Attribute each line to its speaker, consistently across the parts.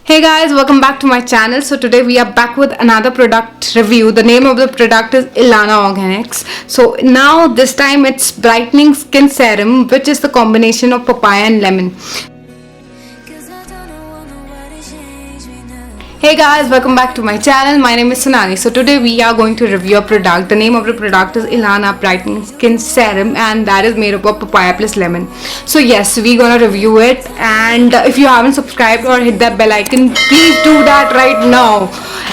Speaker 1: Hey guys, welcome back to my channel. So today we are back with another product review. The name of the product is Ilana Organics. So now this time it's brightening skin serum, which is the combination of papaya and lemon. Hey guys, welcome back to my channel. My name is Sunani. So today we are going to review a product. The name of the product is Ilana Brightening Skin Serum, and that is made up of papaya plus lemon. So yes, we're gonna review it, and if you haven't subscribed or hit that bell icon, please do that right now.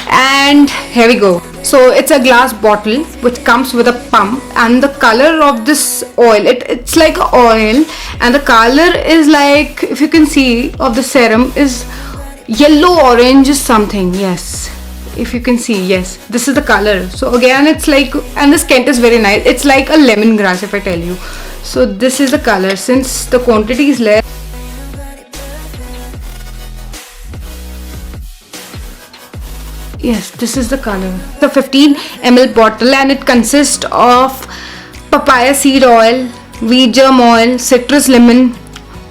Speaker 1: And here we go. So it's a glass bottle which comes with a pump, and the color of this oil, it's like oil, and the color is like, if you can see, of the serum is yellow orange something. Yes, if you can see, yes, this is the color. So again, it's like, and the scent is very nice. It's like a lemongrass, if I tell you. So this is the color. Since the quantity is less, yes, this is the color. The 15 ml bottle, and it consists of papaya seed oil, wheat germ oil, citrus lemon,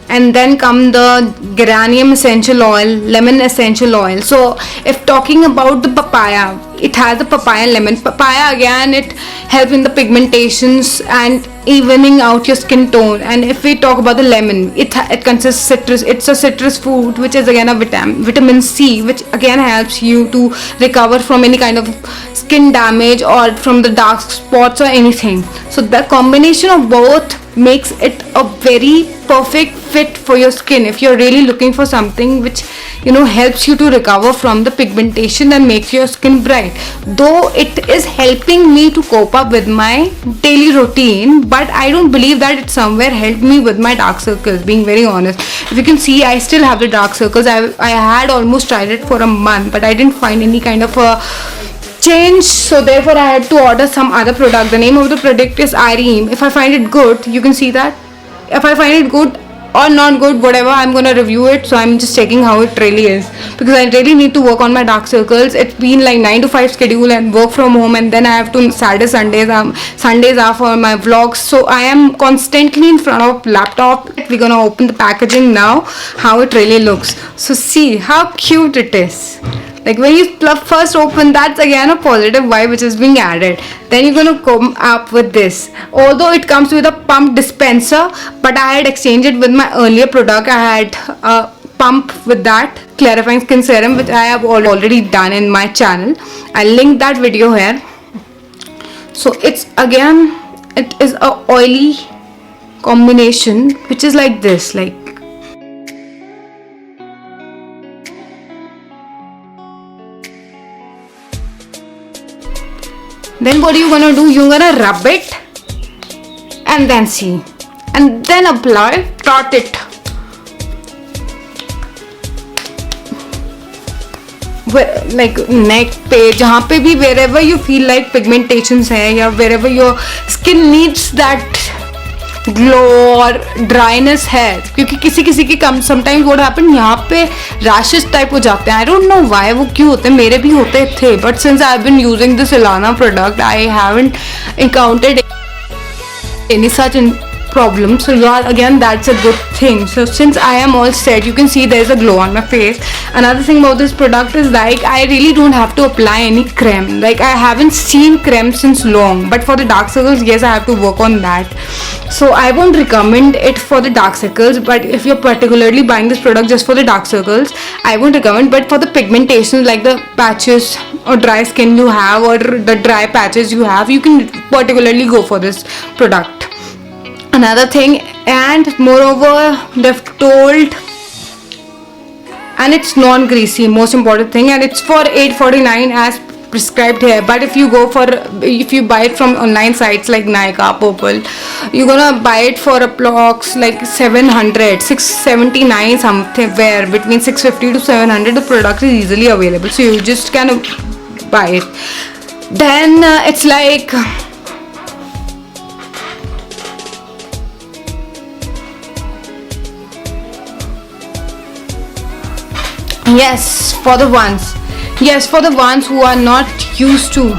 Speaker 1: and then come the geranium essential oil, lemon essential oil. So if talking about the papaya, it has the papaya and lemon. Papaya, again, it helps in the pigmentations and evening out your skin tone. And if we talk about the lemon, it consists citrus. It's a citrus fruit, which is again a vitamin C, which again helps you to recover from any kind of skin damage or from the dark spots or anything. So the combination of both makes it a very perfect fit for your skin if you're really looking for something which helps you to recover from the pigmentation and makes your skin bright. Though it is helping me to cope up with my daily routine, but I don't believe that it somewhere helped me with my dark circles, being very honest. If you can see, I still have the dark circles. I had almost tried it for a month, but I didn't find any kind of a change, so therefore I had to order some other product. The name of the product is Irene. If I find it good, you can see that. If I find it good or not good, whatever, I'm gonna review it. So I'm just checking how it really is, because I really need to work on my dark circles. It's been like 9 to 5 schedule and work from home, and then I have to Saturdays, Sundays are for my vlogs. So I am constantly in front of laptop. We're gonna open the packaging now, how it really looks. So see how cute it is. Like when you first open, that's again a positive vibe which is being added. Then you're gonna come up with this. Although it comes with a pump dispenser, but I had exchanged it with my earlier product. I had a pump with that clarifying skin serum, which I have already done in my channel. I'll link that video here. So it is a oily combination which is like this, like. Then what are you gonna do? You're gonna rub it and then see, and then apply, dot it. Like neck पे, जहाँ पे भी, wherever you feel like pigmentations है, या wherever your skin needs that glow और dryness है, क्योंकि किसी किसी की कम समटाइम्स व्हाट हैपन, यहाँ पे रैशेस टाइप हो जाते हैं. आई डोंट नो व्हाई वो क्यों होते हैं, मेरे भी होते थे, but since I have been using this Ilana product, I haven't encountered any such problem. So yeah, again, that's a good thing. So since I am all set, you can see there's a glow on my face. Another thing about this product is, like, I really don't have to apply any creme. Like, I haven't seen creme since long, but for the dark circles, yes, I have to work on that. So I won't recommend it for the dark circles, but if you're particularly buying this product just for the dark circles, I won't recommend. But for the pigmentation, like the patches or dry skin you have, or the dry patches you have, you can particularly go for this product. Another thing, and moreover, they've told, and it's non-greasy, most important thing, and it's for $8.49 as prescribed here. But if you buy it from online sites like Nykaa, Purple, you're gonna buy it for approx like 679 somewhere between 650 to 700. The product is easily available, so you just can buy it. Then it's like, yes, for the ones who are not used to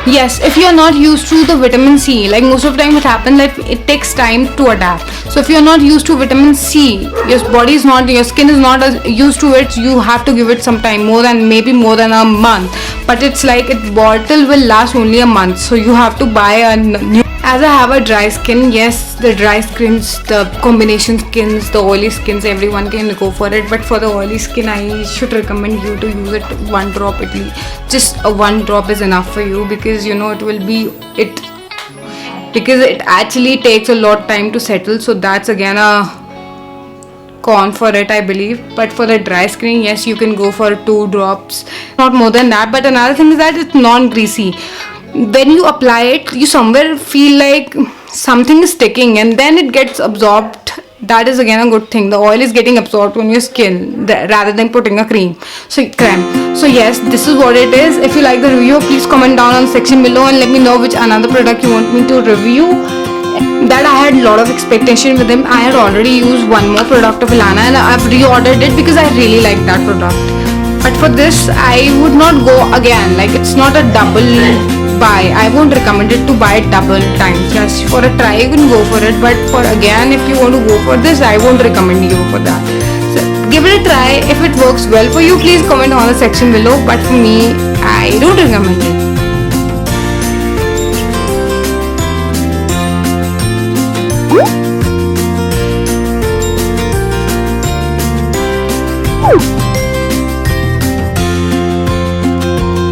Speaker 1: Yes, if you're not used to the vitamin C, like most of the time it happens that it takes time to adapt. So if you're not used to vitamin C, your skin is not as used to it, you have to give it some time, maybe more than a month. But it's like a bottle will last only a month, so you have to buy a new. As I have a dry skin, yes, the dry skins, the combination skins, the oily skins, everyone can go for it. But for the oily skin, I should recommend you to use it one drop at least. Just a one drop is enough for you, because you know it will be it because it actually takes a lot time to settle. So that's again a con for it, I believe. But for the dry skin, yes, you can go for 2 drops, not more than that. But another thing is that it's non-greasy. When you apply it, you somewhere feel like something is sticking, and then it gets absorbed. That is again a good thing. The oil is getting absorbed on your skin rather than putting a cream. So yes, this is what it is. If you like the review, please comment down on the section below and let me know which another product you want me to review. That I had a lot of expectation with them. I had already used one more product of Ilana, and I've reordered it because I really like that product. But for this, I would not go again. Like, it's not a double buy. I won't recommend it to buy it double times. Just for a try, you can go for it. But for again, if you want to go for this, I won't recommend you for that. So give it a try. If it works well for you, please comment on the section below. But for me, I don't recommend it.